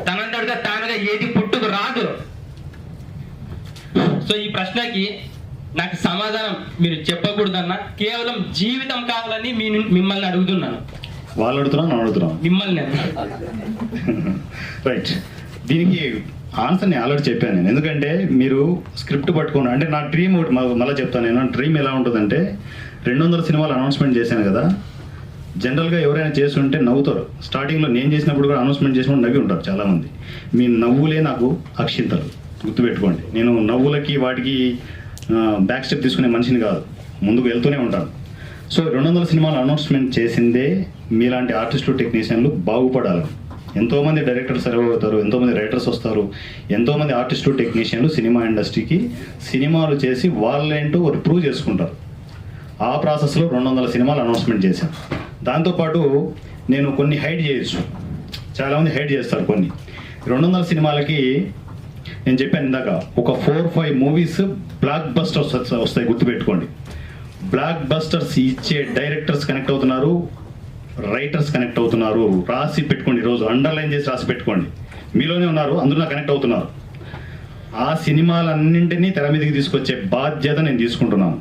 తనంతటిగా తానుగా ఏది పుట్టుకు రాదు. సో ఈ ప్రశ్నకి నాకు సమాధానం మీరు చెప్పకూడదన్నా, కేవలం జీవితం కావాలని మిమ్మల్ని అడుగుతున్నాను. వాళ్ళు అడుగుతున్నాను, అడుగుతున్నాను మిమ్మల్ని. రైట్, దీనికి ఆన్సర్ నేను ఆల్రెడీ చెప్పాను నేను. ఎందుకంటే మీరు స్క్రిప్ట్ పట్టుకుని, అంటే నా డ్రీమ్ ఒకటి మళ్ళీ చెప్తాను నేను. డ్రీమ్ ఎలా ఉంటుందంటే 200 సినిమాలు అనౌన్స్మెంట్ చేశాను కదా, జనరల్గా ఎవరైనా చేస్తుంటే నవ్వుతారు. స్టార్టింగ్లో నేను చేసినప్పుడు కూడా అనౌన్స్మెంట్ చేసినప్పుడు నవ్వి ఉంటారు చాలామంది. మీ నవ్వులే నాకు అక్షింతలు, గుర్తుపెట్టుకోండి. నేను నవ్వులకి వాటికి బ్యాక్ స్టెప్ తీసుకునే మనిషిని కాదు, ముందుకు వెళ్తూనే ఉంటాను. సో 200 సినిమాలు అనౌన్స్మెంట్ చేసిందే మీలాంటి ఆర్టిస్టులు, టెక్నీషియన్లు బాగుపడాలి. ఎంతోమంది డైరెక్టర్స్ సర్వ్ అవుతారు, ఎంతోమంది రైటర్స్ వస్తారు, ఎంతోమంది ఆర్టిస్టులు, టెక్నీషియన్లు సినిమా ఇండస్ట్రీకి సినిమాలు చేసి వాళ్ళేంటో ఒకటి ప్రూవ్ చేసుకుంటారు. ఆ ప్రాసెస్లో 200 సినిమాలు అనౌన్స్మెంట్ చేశాను. దాంతోపాటు నేను కొన్ని హైడ్ చేయొచ్చు, చాలామంది హైడ్ చేస్తారు కొన్ని. 200 సినిమాలకి నేను చెప్పాను ఇందాక, ఒక 4-5 మూవీస్ బ్లాక్ బస్టర్స్ వస్తాయి, గుర్తుపెట్టుకోండి. బ్లాక్ బస్టర్స్ ఇచ్చే డైరెక్టర్స్ కనెక్ట్ అవుతున్నారు, రైటర్స్ కనెక్ట్ అవుతున్నారు. రాసి పెట్టుకోండి, ఈరోజు అండర్లైన్ చేసి రాసి పెట్టుకోండి. మీలోనే ఉన్నారు, అందులో కనెక్ట్ అవుతున్నారు. ఆ సినిమాలన్నింటినీ తెర మీదకి తీసుకొచ్చే బాధ్యత నేను తీసుకుంటున్నాను.